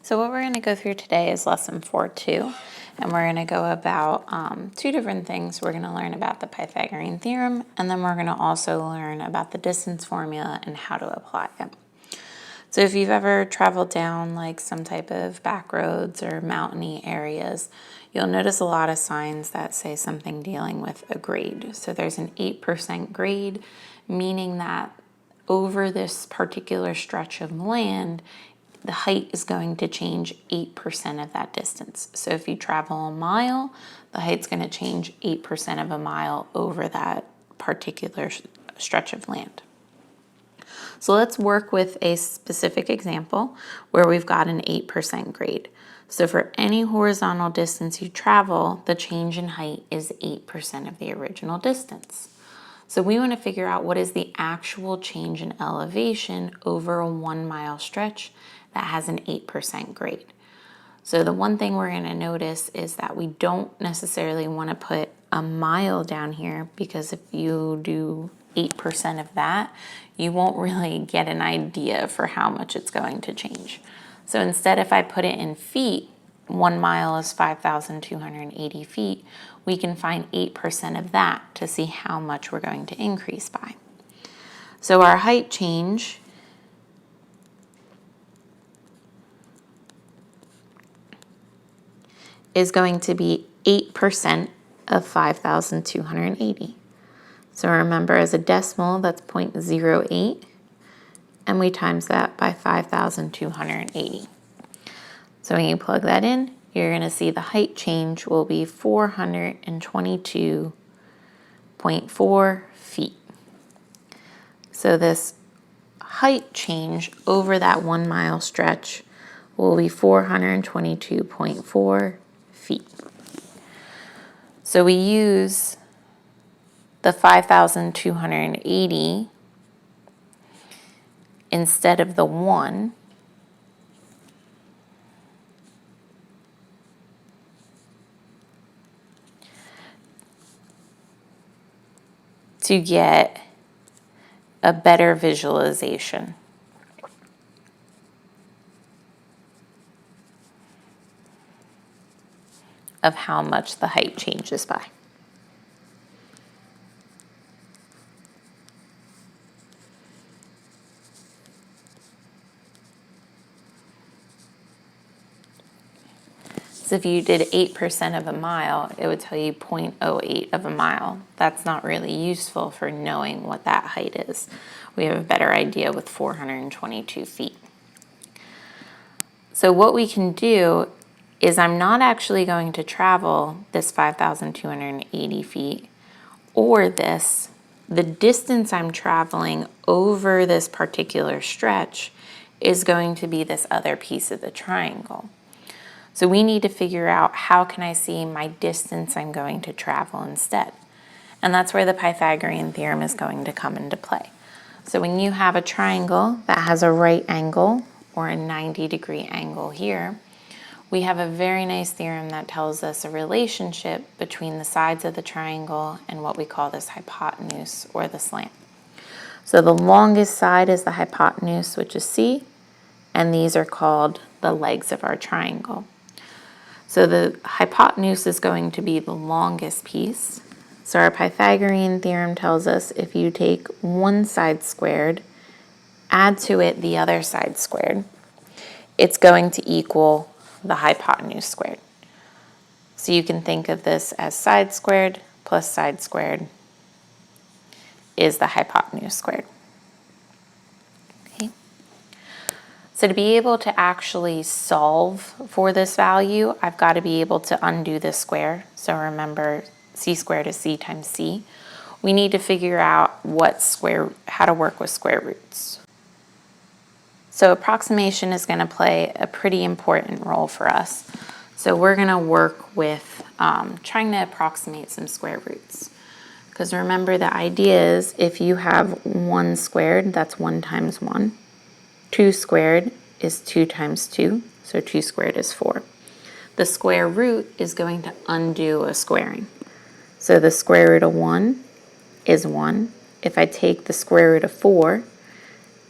So what we're going to go through today is lesson 4.2, and we're going to go about two different things. We're going to learn about the Pythagorean theorem, and then we're going to also learn about the distance formula and how to apply it. So if you've ever traveled down like some type of back roads or mountainy areas, you'll notice a lot of signs that say something dealing with a grade. So there's an 8% grade, meaning that over this particular stretch of land, the height is going to change 8% of that distance. So if you travel a mile, the height's going to change 8% of a mile over that particular stretch of land. So let's work with a specific example where we've got an 8% grade. So for any horizontal distance you travel, the change in height is 8% of the original distance. So we want to figure out what is the actual change in elevation over a 1 mile stretch that has an 8% grade. So the one thing we're going to notice is that we don't necessarily want to put a mile down here, because if you do 8% of that, you won't really get an idea for how much it's going to change. So instead, if I put it in feet, 1 mile is 5,280 feet, we can find 8% of that to see how much we're going to increase by. So our height change is going to be 8% of 5,280. So remember, as a decimal, that's 0.08, and we times that by 5,280. So when you plug that in, you're going to see the height change will be 422.4 feet. So this height change over that 1 mile stretch will be 422.4 feet. So we use the 5,280 instead of the 1 to get a better visualization of how much the height changes by. So if you did 8% of a mile, it would tell you 0.08 of a mile. That's not really useful for knowing what that height is. We have a better idea with 422 feet. So what we can do is I'm not actually going to travel this 5,280 feet or this. The distance I'm traveling over this particular stretch is going to be this other piece of the triangle. So we need to figure out, how can I see my distance I'm going to travel instead? And that's where the Pythagorean theorem is going to come into play. So when you have a triangle that has a right angle or a 90-degree angle here, we have a very nice theorem that tells us a relationship between the sides of the triangle and what we call this hypotenuse or the slant. So the longest side is the hypotenuse, which is C, and these are called the legs of our triangle. So the hypotenuse is going to be the longest piece. So our Pythagorean theorem tells us if you take one side squared, add to it the other side squared, it's going to equal the hypotenuse squared. So you can think of this as side squared plus side squared is the hypotenuse squared. Okay. So to be able to actually solve for this value, I've got to be able to undo this square. So remember, c squared is c times c. We need to figure out how to work with square roots. So approximation is going to play a pretty important role for us. So we're going to work with trying to approximate some square roots. Because remember, the idea is if you have 1 squared, that's 1 times 1. 2 squared is 2 times 2, so 2 squared is 4. The square root is going to undo a squaring. So the square root of 1 is 1. If I take the square root of 4,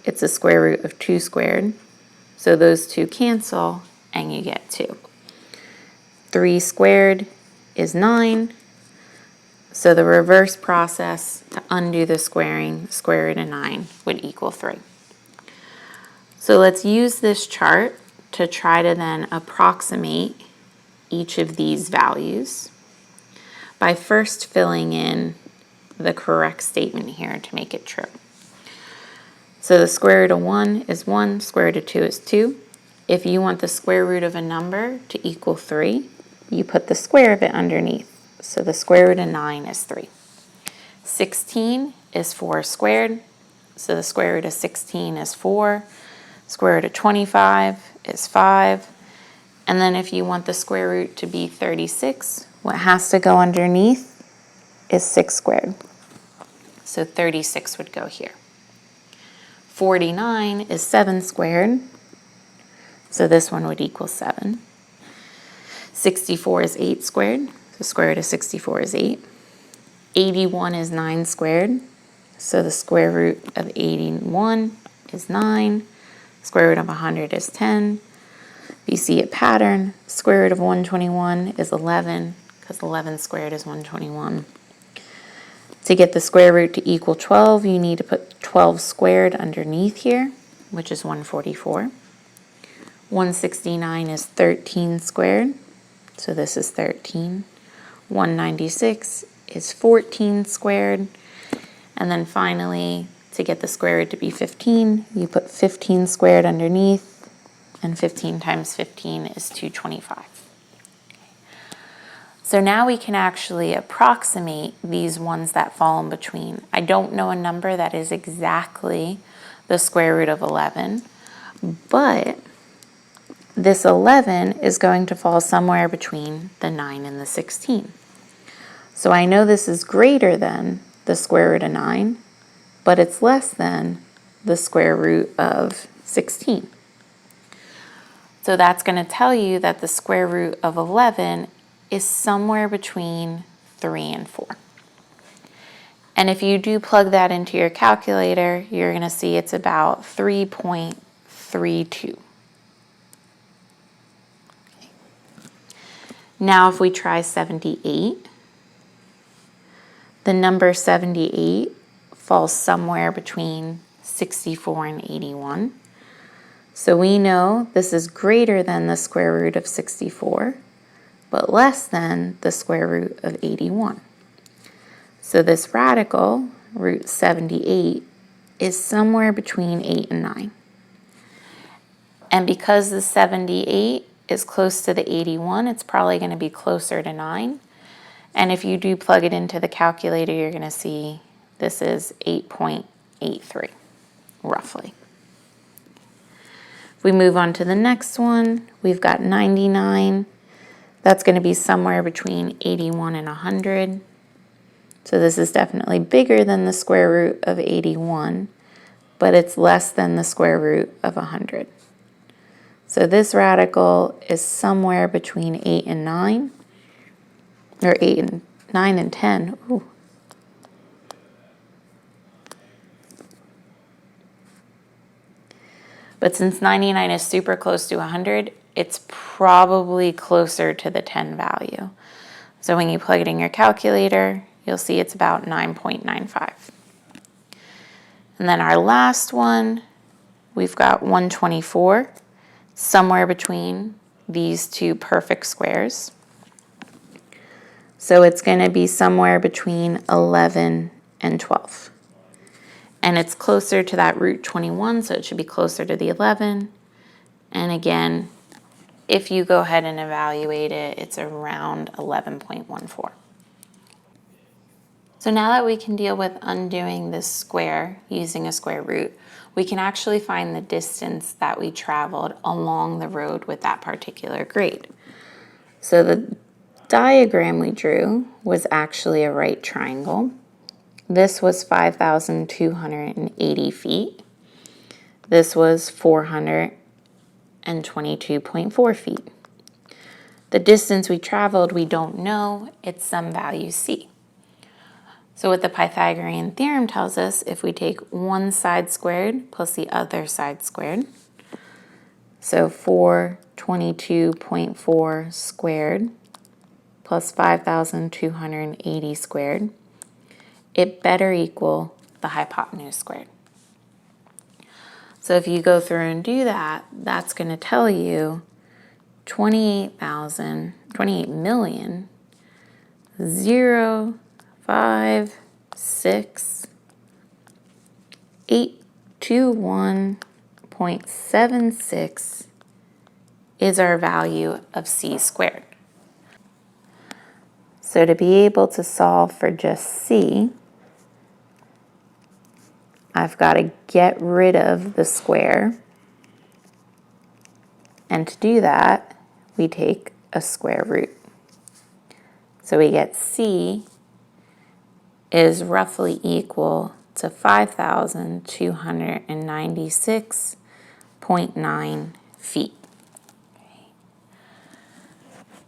it's the square root of 2 squared. So those two cancel, and you get 2. 3 squared is 9. So the reverse process to undo the squaring, square root of 9 would equal 3. So let's use this chart to try to then approximate each of these values by first filling in the correct statement here to make it true. So the square root of 1 is 1, square root of 2 is 2. If you want the square root of a number to equal 3, you put the square of it underneath. So the square root of 9 is 3. 16 is 4 squared, so the square root of 16 is 4. Square root of 25 is 5. And then if you want the square root to be 36, what has to go underneath is 6 squared. So 36 would go here. 49 is 7 squared, so this one would equal 7. 64 is 8 squared, so square root of 64 is 8. 81 is 9 squared, so the square root of 81 is 9. Square root of 100 is 10. If you see a pattern, square root of 121 is 11, because 11 squared is 121. To get the square root to equal 12, you need to put 12 squared underneath here, which is 144. 169 is 13 squared, so this is 13. 196 is 14 squared. And then finally, to get the square root to be 15, you put 15 squared underneath, and 15 times 15 is 225. So now we can actually approximate these ones that fall in between. I don't know a number that is exactly the square root of 11, but this 11 is going to fall somewhere between the 9 and the 16. So I know this is greater than the square root of 9, but it's less than the square root of 16. So that's going to tell you that the square root of 11 is somewhere between 3 and 4. And if you do plug that into your calculator, you're going to see it's about 3.32. Now if we try 78, the number 78 falls somewhere between 64 and 81. So we know this is greater than the square root of 64, but less than the square root of 81. So this radical, root 78, is somewhere between 8 and 9. And because the 78 is close to the 81, it's probably going to be closer to 9. And if you do plug it into the calculator, you're going to see this is 8.83, roughly. If we move on to the next one, we've got 99. That's going to be somewhere between 81 and 100. So this is definitely bigger than the square root of 81, but it's less than the square root of 100. So this radical is somewhere between 8 and 9, or 9 and 10. Ooh. But since 99 is super close to 100, it's probably closer to the 10 value. So when you plug it in your calculator, you'll see it's about 9.95. And then our last one, we've got 124, somewhere between these two perfect squares. So it's going to be somewhere between 11 and 12. And it's closer to that root 21, so it should be closer to the 11. And again, if you go ahead and evaluate it, it's around 11.14. So now that we can deal with undoing this square using a square root, we can actually find the distance that we traveled along the road with that particular grade. So the diagram we drew was actually a right triangle. This was 5,280 feet. This was 422.4 feet. The distance we traveled, we don't know. It's some value c. So what the Pythagorean theorem tells us, if we take one side squared plus the other side squared, So 422.4 squared plus 5,280 squared, it better equal the hypotenuse squared. So if you go through and do that, that's going to tell you 28,000,056,821.76 is our value of c squared. So to be able to solve for just c, I've got to get rid of the square. And to do that, we take a square root. So we get c is roughly equal to 5,296.9 feet.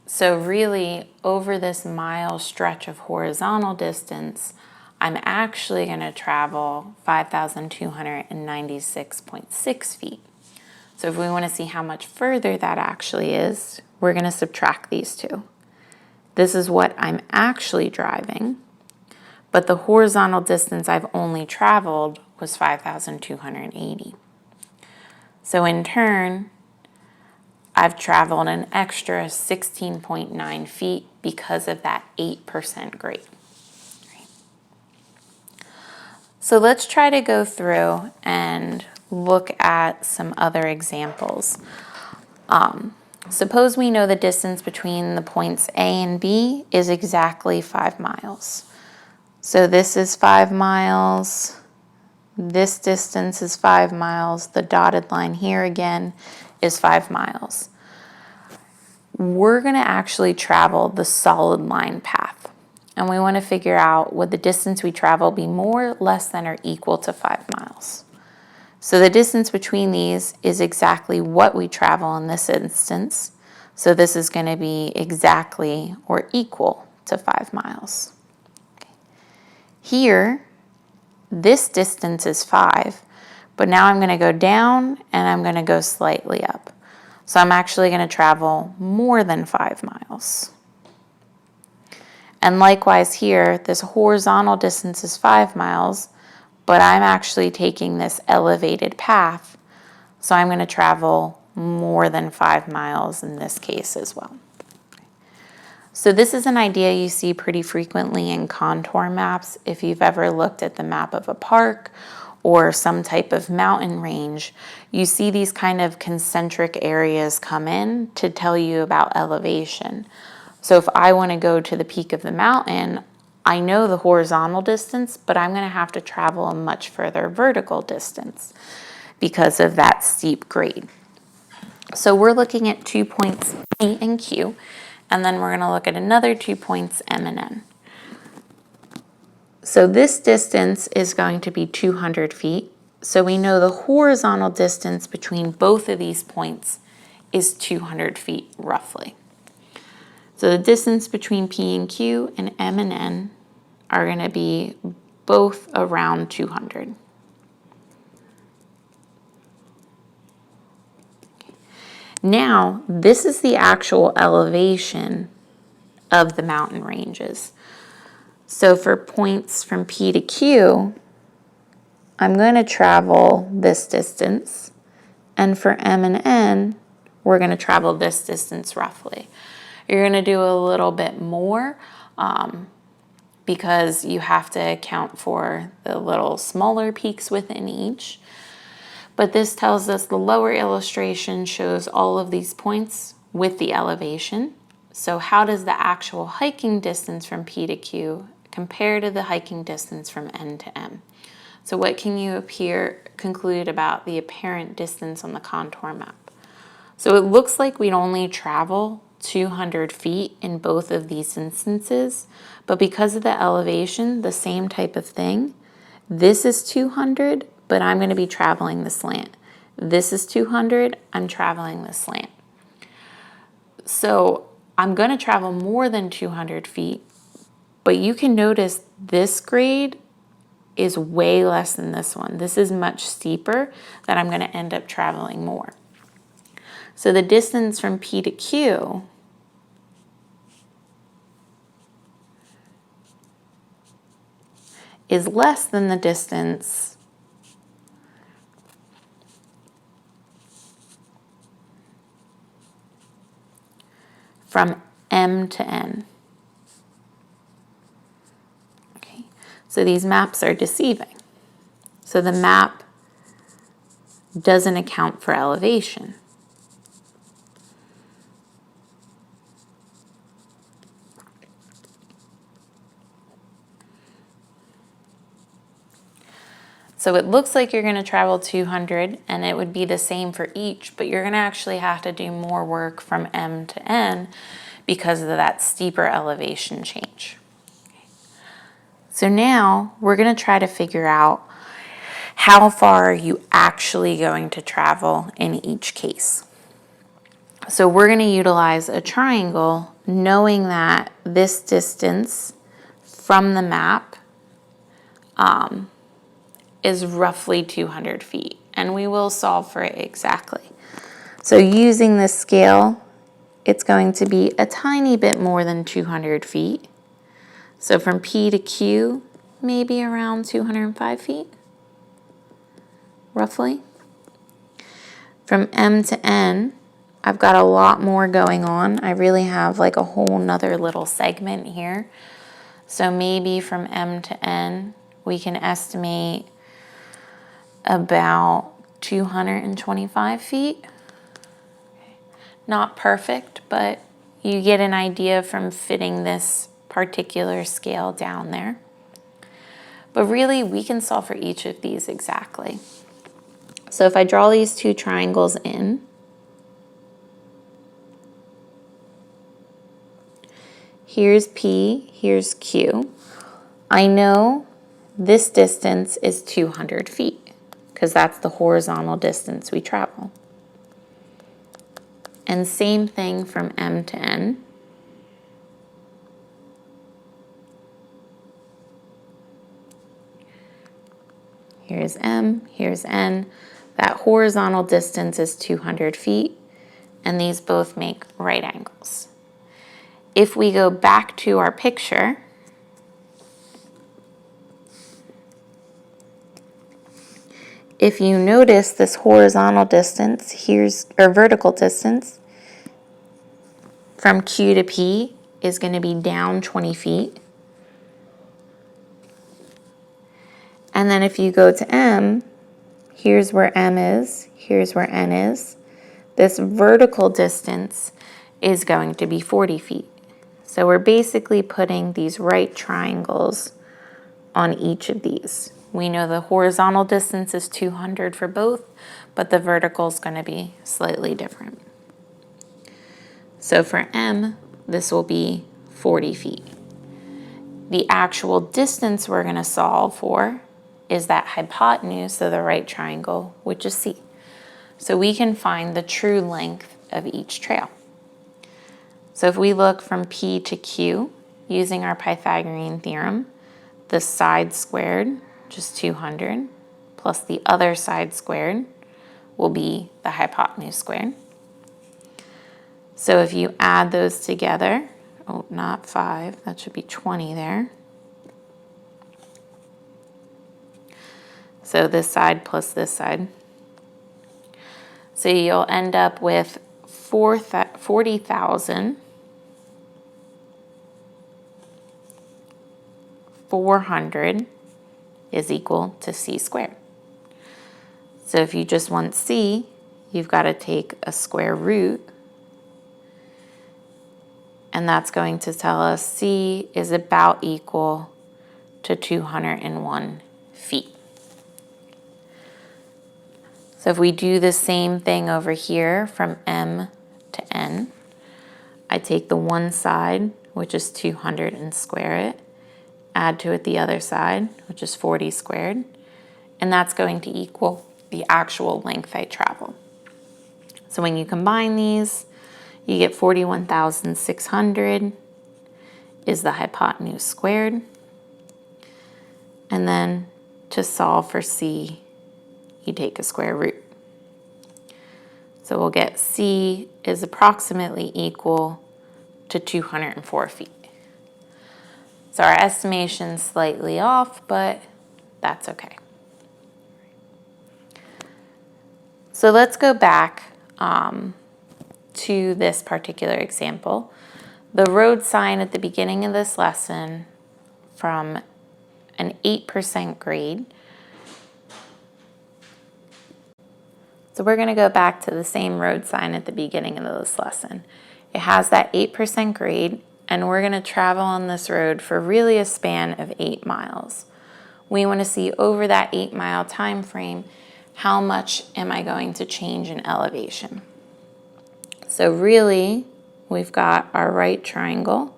So really, over this mile stretch of horizontal distance, I'm actually going to travel 5,296.6 feet. So if we want to see how much further that actually is, we're going to subtract these two. This is what I'm actually driving, but the horizontal distance I've only traveled was 5,280. So in turn, I've traveled an extra 16.9 feet because of that 8% grade. So let's try to go through and look at some other examples. Suppose we know the distance between the points A and B is exactly 5 miles. So this is 5 miles. This distance is 5 miles. The dotted line here again is 5 miles. We're going to actually travel the solid line path. And we want to figure out, would the distance we travel be more, less than, or equal to 5 miles? So the distance between these is exactly what we travel in this instance. So this is going to be exactly or equal to 5 miles. Okay. Here, this distance is 5, but now I'm going to go down and I'm going to go slightly up. So I'm actually going to travel more than 5 miles. And likewise here, this horizontal distance is 5 miles, but I'm actually taking this elevated path. So I'm going to travel more than 5 miles in this case as well. So this is an idea you see pretty frequently in contour maps. If you've ever looked at the map of a park or some type of mountain range, you see these kind of concentric areas come in to tell you about elevation. So if I want to go to the peak of the mountain, I know the horizontal distance, but I'm going to have to travel a much further vertical distance because of that steep grade. So we're looking at 2 points P and Q, and then we're going to look at another 2 points M and N. So this distance is going to be 200 feet. So we know the horizontal distance between both of these points is 200 feet roughly. So the distance between P and Q and M and N are going to be both around 200. Now, this is the actual elevation of the mountain ranges. So for points from P to Q, I'm going to travel this distance. And for M and N, we're going to travel this distance roughly. You're going to do a little bit more because you have to account for the little smaller peaks within each. But this tells us the lower illustration shows all of these points with the elevation. So how does the actual hiking distance from P to Q compare to the hiking distance from N to M? So what can you conclude about the apparent distance on the contour map? So it looks like we'd only travel 200 feet in both of these instances, but because of the elevation, the same type of thing. This is 200, but I'm going to be traveling the slant. This is 200, I'm traveling the slant. So I'm going to travel more than 200 feet, but you can notice this grade is way less than this one. This is much steeper, that I'm going to end up traveling more. So the distance from P to Q is less than the distance from M to N. Okay, so these maps are deceiving. So the map doesn't account for elevation. So it looks like you're going to travel 200 and it would be the same for each, but you're going to actually have to do more work from M to N because of that steeper elevation change. So now we're going to try to figure out how far are you actually going to travel in each case. So we're going to utilize a triangle knowing that this distance from the map is roughly 200 feet, and we will solve for it exactly. So using this scale, it's going to be a tiny bit more than 200 feet. So from P to Q, maybe around 205 feet, roughly. From M to N, I've got a lot more going on. I really have like a whole nother little segment here. So maybe from M to N, we can estimate about 225 feet. Not perfect, but you get an idea from fitting this particular scale down there. But really, we can solve for each of these exactly. So if I draw these two triangles in, here's P, here's Q. I know this distance is 200 feet because that's the horizontal distance we travel. And same thing from M to N. Here's M, here's N. That horizontal distance is 200 feet, and these both make right angles. If we go back to our picture, if you notice this horizontal distance, vertical distance from Q to P is going to be down 20 feet. And then if you go to M, here's where M is, here's where N is. This vertical distance is going to be 40 feet. So we're basically putting these right triangles on each of these. We know the horizontal distance is 200 for both, but the vertical is going to be slightly different. So for M, this will be 40 feet. The actual distance we're going to solve for is that hypotenuse of the right triangle, which is C. So we can find the true length of each trail. So if we look from P to Q, using our Pythagorean theorem, the side squared, just 200, plus the other side squared will be the hypotenuse squared. So if you add those together, oh, not 5, that should be 20 there. So this side plus this side. So you'll end up with 40,400 is equal to C squared. So if you just want C, you've got to take a square root, and that's going to tell us C is about equal to 201 feet. So if we do the same thing over here from M to N, I take the one side, which is 200, and square it, add to it the other side, which is 40 squared, and that's going to equal the actual length I travel. So when you combine these, you get 41,600 is the hypotenuse squared, and then to solve for C, you take a square root. So we'll get C is approximately equal to 204 feet. So our estimation's slightly off, but that's okay. So let's go back to this particular example. The road sign at the beginning of this lesson from an 8% grade. So we're going to go back to the same road sign at the beginning of this lesson. It has that 8% grade, and we're going to travel on this road for really a span of 8 miles. We want to see over that 8-mile time frame, how much am I going to change in elevation? So really, we've got our right triangle.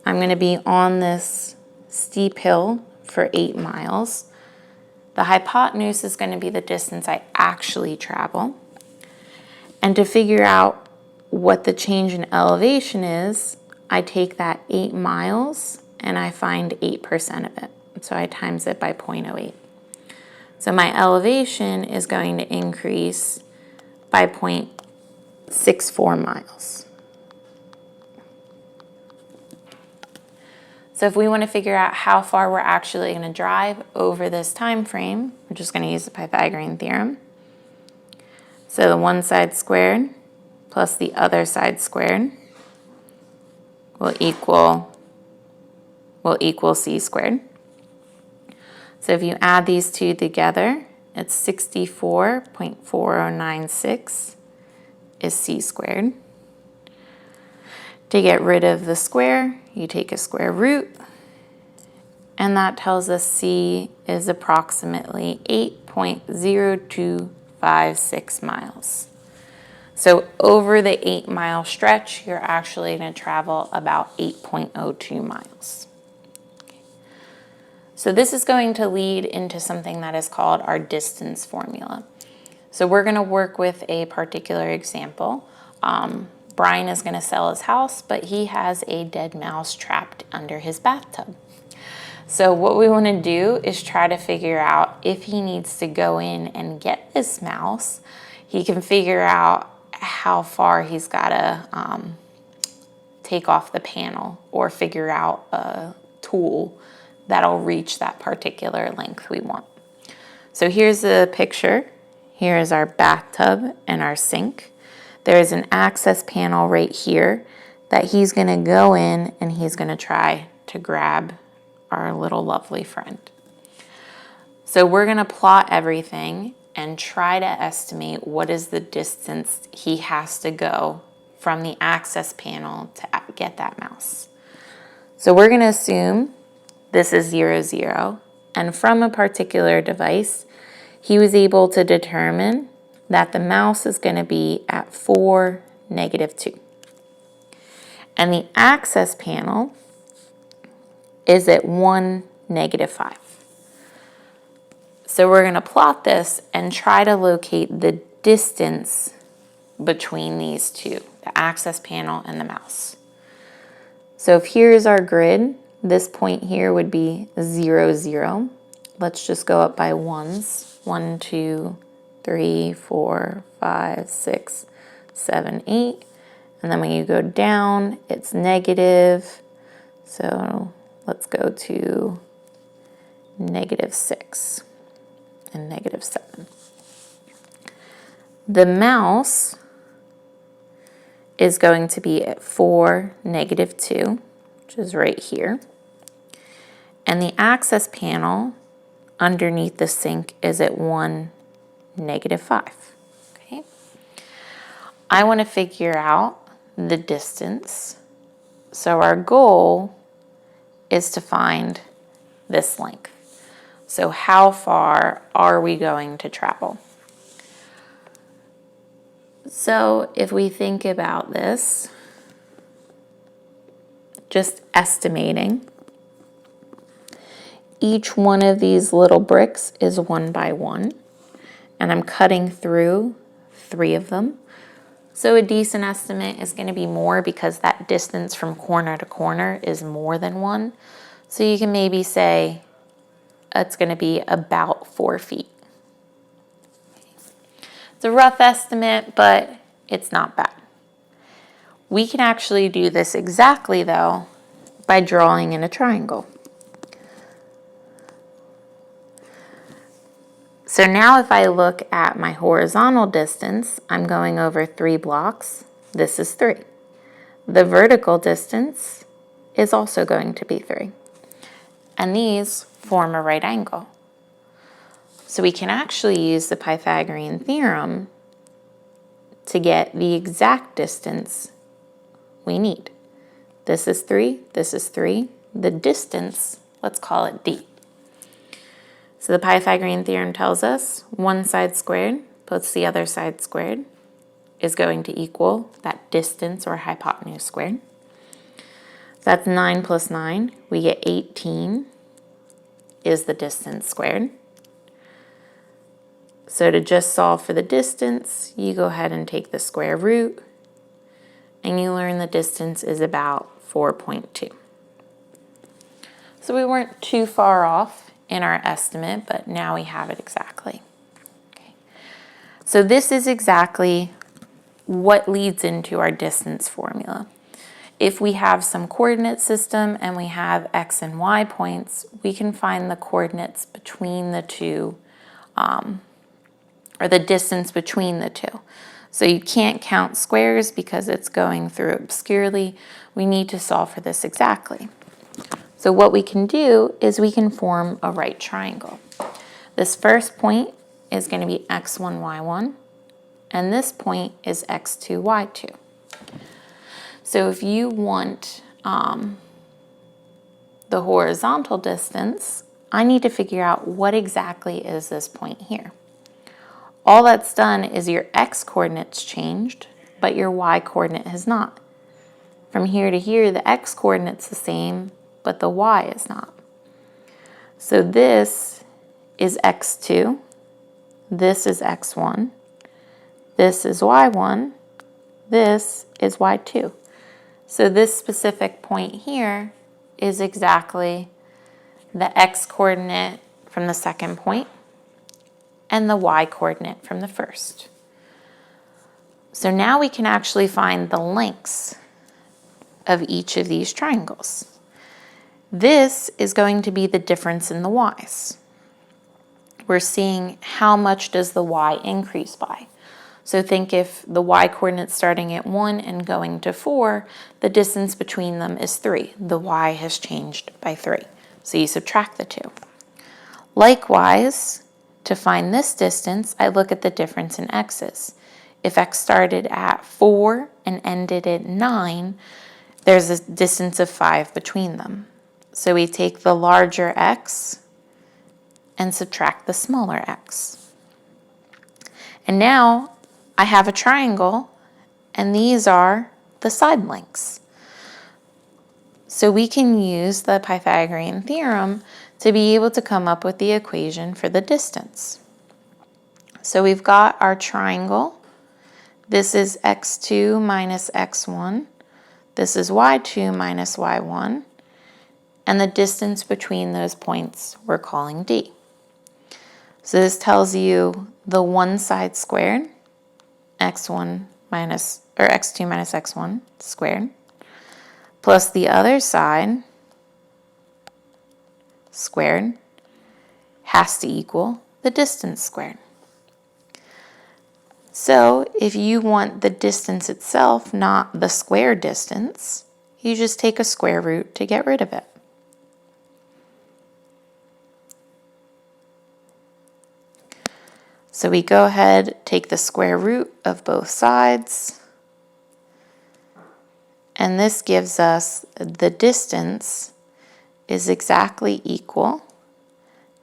I'm going to be on this steep hill for 8 miles. The hypotenuse is going to be the distance I actually travel. And to figure out what the change in elevation is, I take that 8 miles and I find 8% of it. So I times it by 0.08. So my elevation is going to increase by 0.64 miles. So if we want to figure out how far we're actually going to drive over this time frame, we're just going to use the Pythagorean theorem. So the one side squared plus the other side squared will equal c squared. So if you add these two together, it's 64.4096 is c squared. To get rid of the square, you take a square root, and that tells us c is approximately 8.0256 miles. So over the 8-mile stretch, you're actually going to travel about 8.02 miles. So this is going to lead into something that is called our distance formula. So we're going to work with a particular example. Brian is going to sell his house, but he has a dead mouse trapped under his bathtub. So what we want to do is try to figure out if he needs to go in and get this mouse. He can figure out how far he's got to take off the panel or figure out a tool that'll reach that particular length we want. So here's the picture. Here is our bathtub and our sink. There is an access panel right here that he's going to go in and he's going to try to grab our little lovely friend. So we're going to plot everything and try to estimate what is the distance he has to go from the access panel to get that mouse. So we're going to assume this is 0, 0, and from a particular device, he was able to determine that the mouse is going to be at 4, -2. And the access panel is at 1, -5. So we're going to plot this and try to locate the distance between these two, the access panel and the mouse. So if here's our grid, this point here would be 0, 0. Let's just go up by ones. 1, 2, 3, 4, 5, 6, 7, 8. And then when you go down, it's negative. So let's go to -6 and -7. The mouse is going to be at 4, -2, which is right here. And the access panel underneath the sink is at 1, -5. Okay. I want to figure out the distance. So our goal is to find this length. So how far are we going to travel? So if we think about this, just estimating, each one of these little bricks is 1 by 1, and I'm cutting through 3 of them. So a decent estimate is going to be more because that distance from corner to corner is more than 1. So you can maybe say it's going to be about 4 feet. It's a rough estimate, but it's not bad. We can actually do this exactly, though, by drawing in a triangle. So now if I look at my horizontal distance, I'm going over 3 blocks. This is 3. The vertical distance is also going to be 3. And these form a right angle. So we can actually use the Pythagorean theorem to get the exact distance we need. This is 3, this is 3. The distance, let's call it d. So the Pythagorean theorem tells us one side squared plus the other side squared is going to equal that distance, or hypotenuse squared. So that's 9 plus 9. We get 18 is the distance squared. So to just solve for the distance, you go ahead and take the square root, and you learn the distance is about 4.2. So we weren't too far off in our estimate, but now we have it exactly. Okay. So this is exactly what leads into our distance formula. If we have some coordinate system and we have x and y points, we can find the coordinates between the two, or the distance between the two. So you can't count squares because it's going through obscurely. We need to solve for this exactly. So what we can do is we can form a right triangle. This first point is going to be x1, y1, and this point is x2, y2. So if you want the horizontal distance, I need to figure out what exactly is this point here. All that's done is your x coordinates changed, but your y coordinate has not. From here to here, the x coordinate's the same, but the y is not. So this is x2, this is x1, this is y1, this is y2. So this specific point here is exactly the x coordinate from the second point and the y coordinate from the first. So now we can actually find the lengths of each of these triangles. This is going to be the difference in the y's. We're seeing how much does the y increase by. So think if the y coordinate starting at 1 and going to 4, the distance between them is 3. The y has changed by 3. So you subtract the 2. Likewise, to find this distance, I look at the difference in x's. If x started at 4 and ended at 9, there's a distance of 5 between them. So we take the larger x and subtract the smaller x. And now I have a triangle, and these are the side lengths. So we can use the Pythagorean theorem to be able to come up with the equation for the distance. So we've got our triangle. This is x2 minus x1. This is y2 minus y1. And the distance between those points we're calling d. So this tells you the one side squared, x2 minus x1 squared, plus the other side squared has to equal the distance squared. So if you want the distance itself, not the square distance, you just take a square root to get rid of it. So we go ahead, take the square root of both sides, and this gives us the distance is exactly equal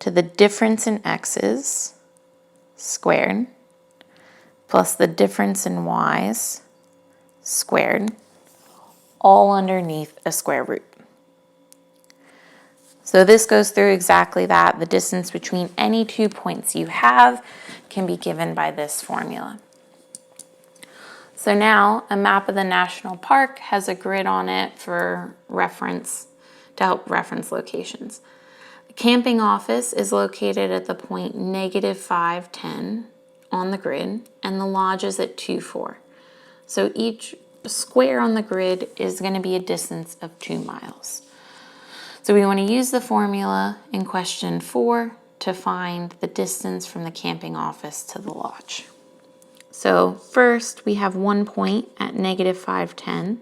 to the difference in x's squared plus the difference in y's squared, all underneath a square root. So this goes through exactly that. The distance between any 2 points you have can be given by this formula. So now a map of the national park has a grid on it for reference, to help reference locations. The camping office is located at the point -5, 10 on the grid, and the lodge is at 2, 4. So each square on the grid is going to be a distance of 2 miles. So we want to use the formula in question 4 to find the distance from the camping office to the lodge. So first we have one point at negative 510,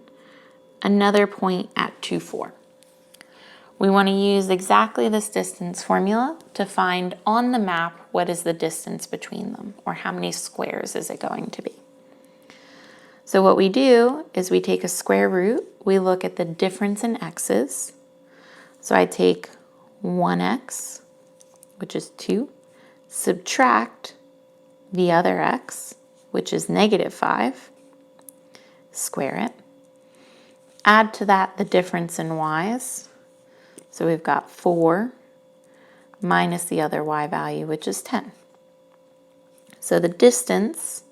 another point at 2, 4. We want to use exactly this distance formula to find on the map what is the distance between them, or how many squares is it going to be. So what we do is we take a square root, we look at the difference in x's. So I take 1x, which is 2, subtract the other x, which is negative 5, square it. Add to that the difference in y's. So we've got 4 minus the other y value, which is 10. So the distance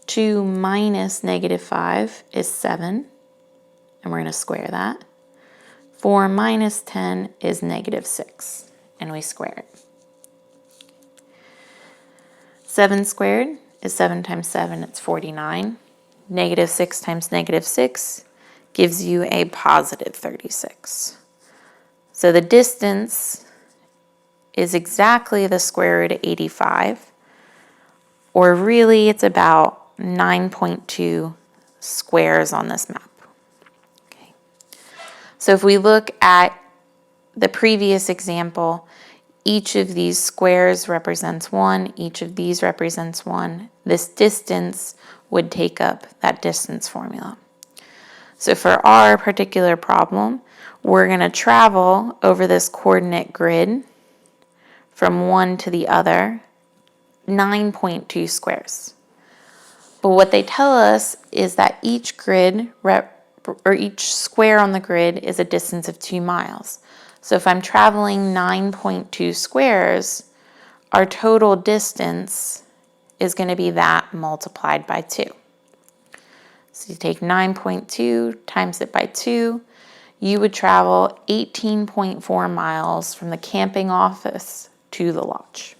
2 minus negative 5 is 7, and we're going to square that. 4 minus 10 is negative 6, and we square it. 7 squared is 7 times 7, it's 49. Negative 6 times negative 6 gives you a positive 36. So the distance is exactly the square root of 85, or really it's about 9.2 squares on this map. Okay. So if we look at the previous example, each of these squares represents 1, each of these represents 1. This distance would take up that distance formula. So for our particular problem, we're going to travel over this coordinate grid from one to the other, 9.2 squares. But what they tell us is that each grid or each square on the grid is a distance of 2 miles. So if I'm traveling 9.2 squares, our total distance is going to be that multiplied by 2. So you take 9.2 times it by 2, you would travel 18.4 miles from the camping office to the lodge.